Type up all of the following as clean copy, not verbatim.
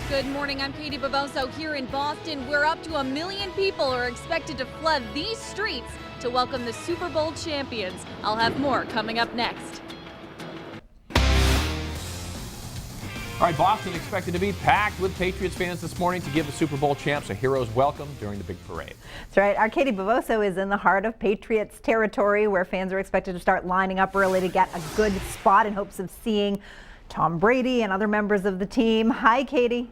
Good morning, I'm Katie Bavoso here in Boston, where up to 1 million people are expected to flood these streets to welcome the Super Bowl champions. I'll have more coming up next. All right, Boston expected to be packed with Patriots fans this morning to give the Super Bowl champs a hero's welcome during the big parade. That's right. Our Katie Bavoso is in the heart of Patriots territory, where fans are expected to start lining up early to get a good spot in hopes of seeing Tom Brady and other members of the team. Hi, Katie.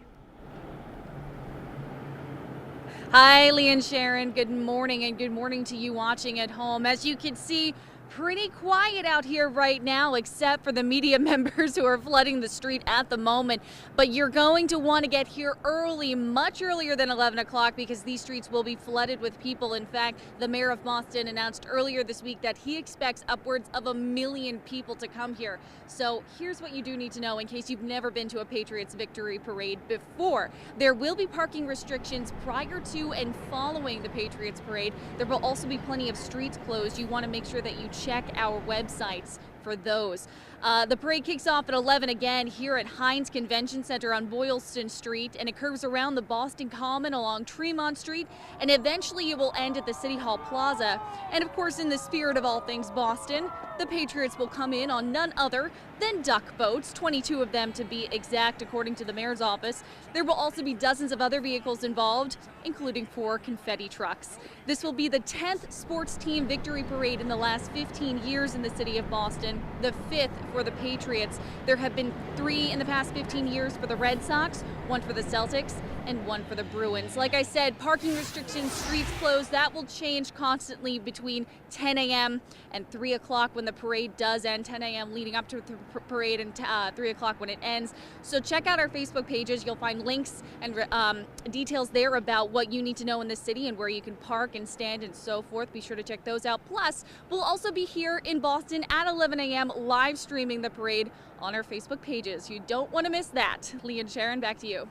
Hi, Lee and Sharon. Good morning, and good morning to you watching at home. As you can see, pretty quiet out here right now, except for the media members who are flooding the street at the moment. But you're going to want to get here early, much earlier than 11 o'clock, because these streets will be flooded with people. In fact, the mayor of Boston announced earlier this week that he expects upwards of 1 million people to come here. So here's what you do need to know in case you've never been to a Patriots victory parade before. There will be parking restrictions prior to and following the Patriots parade. There will also be plenty of streets closed. You want to make sure that you check our websites for those. The parade kicks off at 11 again here at Heinz Convention Center on Boylston Street, and it curves around the Boston Common along Tremont Street, and eventually it will end at the City Hall Plaza. And of course, in the spirit of all things Boston, the Patriots will come in on none other than duck boats, 22 of them to be exact, according to the mayor's office. There will also be dozens of other vehicles involved, including 4 confetti trucks. This will be the 10th sports team victory parade in the last 15 years in the city of Boston, the 5th for the Patriots. There have been 3 in the past 15 years for the Red Sox, 1 for the Celtics, and 1 for the Bruins. Like I said, parking restrictions, streets closed, that will change constantly between 10 a.m. and 3 o'clock when the parade does end, 10 a.m. leading up to the parade, and 3 o'clock when it ends. So check out our Facebook pages. You'll find links and details there about what you need to know in the city and where you can park and stand and so forth. Be sure to check those out. Plus, we'll also be here in Boston at 11 a.m. live streaming the parade on our Facebook pages. You don't want to miss that. Lee and Sharon, back to you.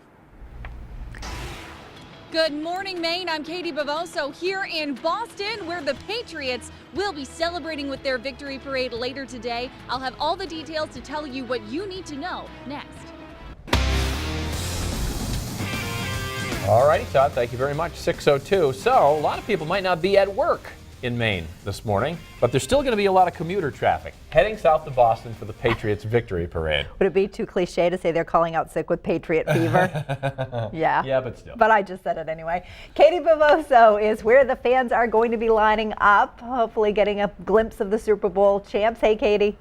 Good morning, Maine. I'm Katie Bavoso here in Boston, where the Patriots will be celebrating with their victory parade later today. I'll have all the details to tell you what you need to know next. All righty, Todd, thank you very much. 6:02. So a lot of people might not be at work in Maine this morning, but there's still going to be a lot of commuter traffic heading south to Boston for the Patriots victory parade. Would it be too cliche to say they're calling out sick with Patriot fever? Yeah. Yeah, but still. But I just said it anyway. Katie Bavoso is where the fans are going to be lining up, hopefully getting a glimpse of the Super Bowl champs. Hey, Katie.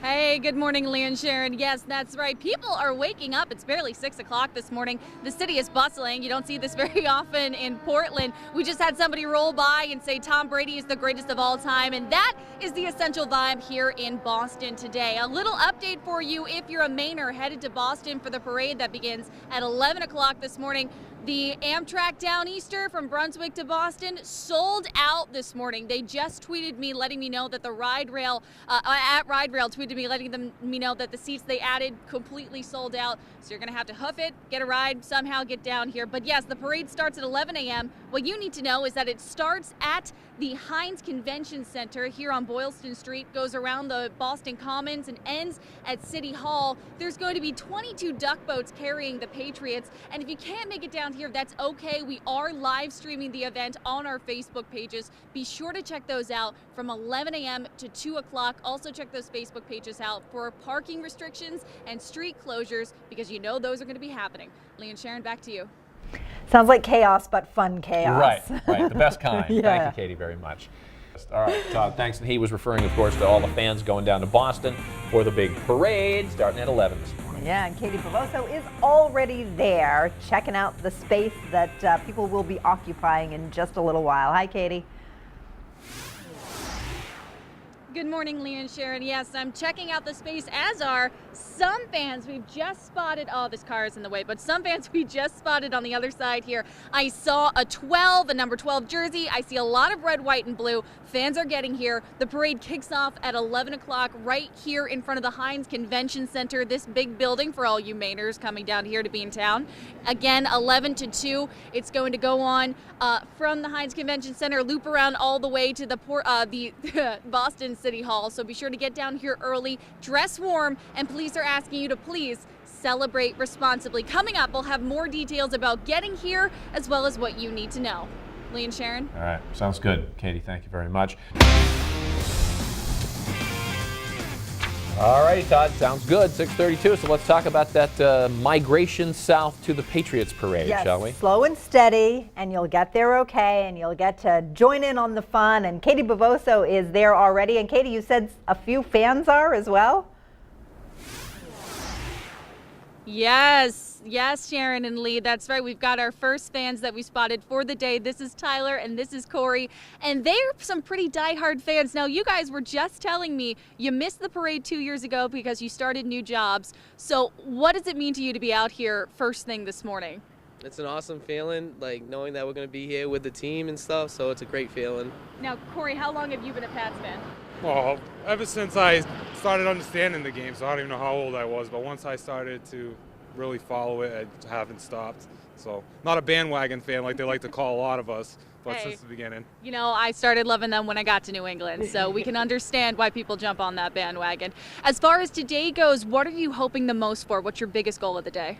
Hey, good morning, Lee and Sharon. Yes, that's right. People are waking up. It's barely 6 o'clock this morning. The city is bustling. You don't see this very often in Portland. We just had somebody roll by and say Tom Brady is the greatest of all time, and that is the essential vibe here in Boston today. A little update for you if you're a Mainer headed to Boston for the parade that begins at 11 o'clock this morning. The Amtrak Downeaster from Brunswick to Boston sold out this morning. They just tweeted me letting me know that the Ride Rail, at Ride Rail tweeted me letting me know that the seats they added completely sold out. So you're going to have to hoof it, get a ride, somehow get down here. But yes, the parade starts at 11 a.m. What you need to know is that it starts at the Heinz Convention Center here on Boylston Street, goes around the Boston Commons and ends at City Hall. There's going to be 22 duck boats carrying the Patriots. And if you can't make it down here, that's okay. We are live streaming the event on our Facebook pages. Be sure to check those out from 11 a.m. to 2 o'clock. Also check those Facebook pages out for parking restrictions and street closures, because you know those are going to be happening. Lee and Sharon, back to you. Sounds like chaos, but fun chaos. Right. The best kind. Yeah. Thank you, Katie, very much. All right, Todd, thanks. And he was referring, of course, to all the fans going down to Boston for the big parade starting at 11 this morning. Yeah, and Katie Bavoso is already there, checking out the space that people will be occupying in just a little while. Hi, Katie. Good morning, Lee and Sharon. Yes, I'm checking out the space, as are some fans we've just spotted. Oh, this car is in the way, but some fans we just spotted on the other side here. I saw a number 12 jersey. I see a lot of red, white, and blue. Fans are getting here. The parade kicks off at 11 o'clock right here in front of the Heinz Convention Center, this big building for all you Mainers coming down here to be in town. Again, 11 to 2. It's going to go on from the Heinz Convention Center, loop around all the way to the Boston City Hall. So be sure to get down here early, dress warm, and police are asking you to please celebrate responsibly. Coming up, we'll have more details about getting here as well as what you need to know. Lee and Sharon? All right, sounds good. Katie, thank you very much. All righty, Todd, sounds good. 6:32, so let's talk about that migration south to the Patriots parade, Yes, shall we? slow and steady, and you'll get there okay, and you'll get to join in on the fun. And Katie Bavoso is there already. And Katie, you said a few fans are as well? Yes, Sharon and Lee, that's right. We've got our first fans that we spotted for the day. This is Tyler and this is Corey, and they're some pretty diehard fans. Now, you guys were just telling me you missed the parade 2 years ago because you started new jobs. So what does it mean to you to be out here first thing this morning? It's an awesome feeling, like knowing that we're going to be here with the team and stuff, so it's a great feeling. Now, Corey, how long have you been a Pats fan? Well, ever since I started understanding the game, so I don't even know how old I was, but once I started to really follow it, I haven't stopped. So, not a bandwagon fan like they like to call a lot of us, but Hey. since the beginning. You know, I started loving them when I got to New England, so we can understand why people jump on that bandwagon. As far as today goes, what are you hoping the most for? What's your biggest goal of the day?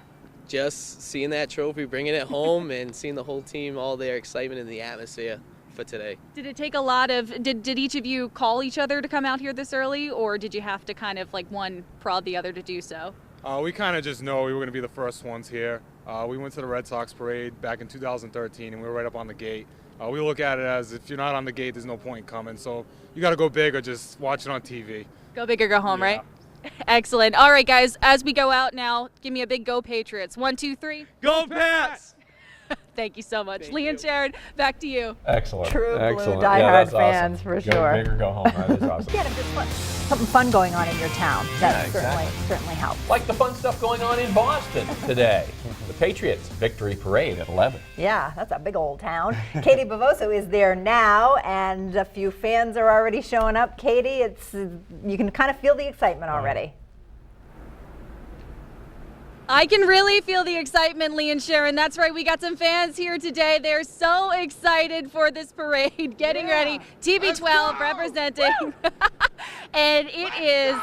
Just seeing that trophy, bringing it home, and seeing the whole team, all their excitement in the atmosphere for today. Did it take a lot of, did each of you call each other to come out here this early, or did you have to kind of like one prod the other to do so? We kind of just know we were going to be the first ones here. We went to the Red Sox parade back in 2013, and we were right up on the gate. We look at it as if you're not on the gate, there's no point coming. So you got to go big or just watch it on TV. Go big or go home, Yeah. right? Excellent. All right, guys, as we go out now, give me a big go Patriots. 1, 2, 3. Go Pats! Thank you so much. Thank Lee and you. Sharon, back to you. Excellent. True blue Excellent. diehard Yeah, that's fans awesome. for Go sure. big or go home. That is awesome. Yeah, just something fun going on in your town. That exactly. certainly helps. Like the fun stuff going on in Boston today. The Patriots Victory Parade at 11. Yeah, that's a big old town. Katie Bavoso is there now, and a few fans are already showing up. Katie, you can kind of feel the excitement already. I can really feel the excitement, Lee and Sharon. That's right, we got some fans here today. They're so excited for this parade, getting ready. TB12 representing. And it is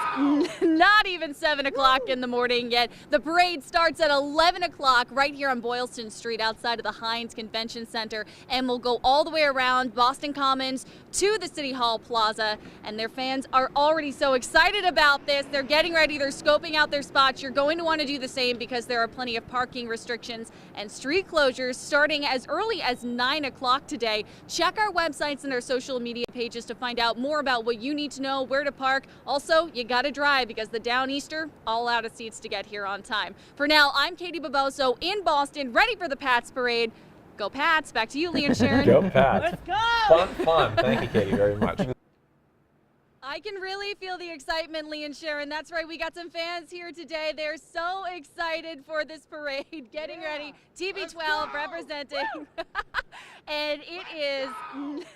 not even 7 o'clock in the morning yet. The parade starts at 11 o'clock right here on Boylston Street outside of the Heinz Convention Center, and will go all the way around Boston Commons to the City Hall Plaza. And their fans are already so excited about this. They're getting ready, they're scoping out their spots. You're going to want to do the same because there are plenty of parking restrictions and street closures starting as early as 9 o'clock today. Check our websites and our social media pages to find out more about what you need to know, where to park. Also, you got to drive because the Downeaster all out of seats to get here on time. For now, I'm Katie Bavoso in Boston, ready for the Pats parade. Go Pats. Back to you, Lee and Sharon. Go Pats. Let's go. Fun. Thank you, Katie, very much. I can really feel the excitement, Lee and Sharon. That's right, we got some fans here today. They're so excited for this parade, getting ready. TB12 representing. And it is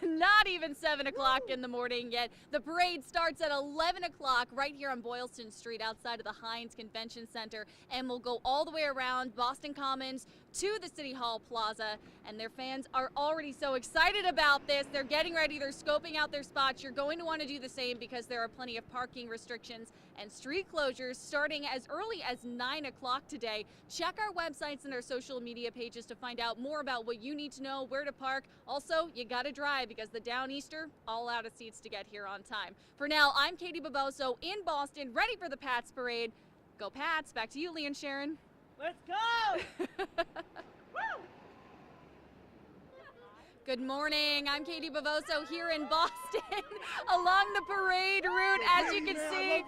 not even 7 o'clock in the morning yet. The parade starts at 11 o'clock right here on Boylston Street outside of the Heinz Convention Center, and will go all the way around Boston Commons to the City Hall Plaza. And their fans are already so excited about this. They're getting ready, they're scoping out their spots. You're going to want to do the same because there are plenty of parking restrictions and street closures starting as early as 9 o'clock today. Check our websites and our social media pages to find out more about what you need to know, where to park. Also, you got to drive because the Downeaster all out of seats to get here on time. For now, I'm Katie Bavoso in Boston, ready for the Pats parade. Go Pats. Back to you, Lee and Sharon. Let's go. Good morning. I'm Katie Bavoso here in Boston along the parade route. As you can see,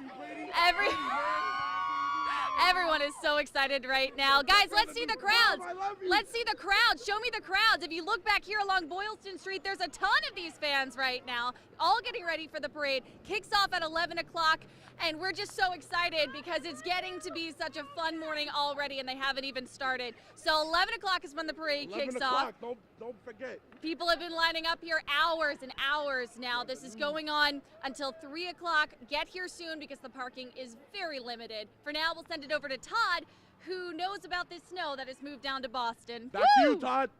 everyone is so excited right now. Guys, let's see the crowds. Let's see the crowds. Show me the crowds. If you look back here along Boylston Street, there's a ton of these fans right now, all getting ready for the parade. Kicks off at 11 o'clock. And we're just so excited because it's getting to be such a fun morning already, and they haven't even started. So 11 o'clock is when the parade kicks off. Don't forget. People have been lining up here hours and hours now. This is going on until 3 o'clock. Get here soon because the parking is very limited. For now, we'll send it over to Todd, who knows about this snow that has moved down to Boston. Back to you, Todd.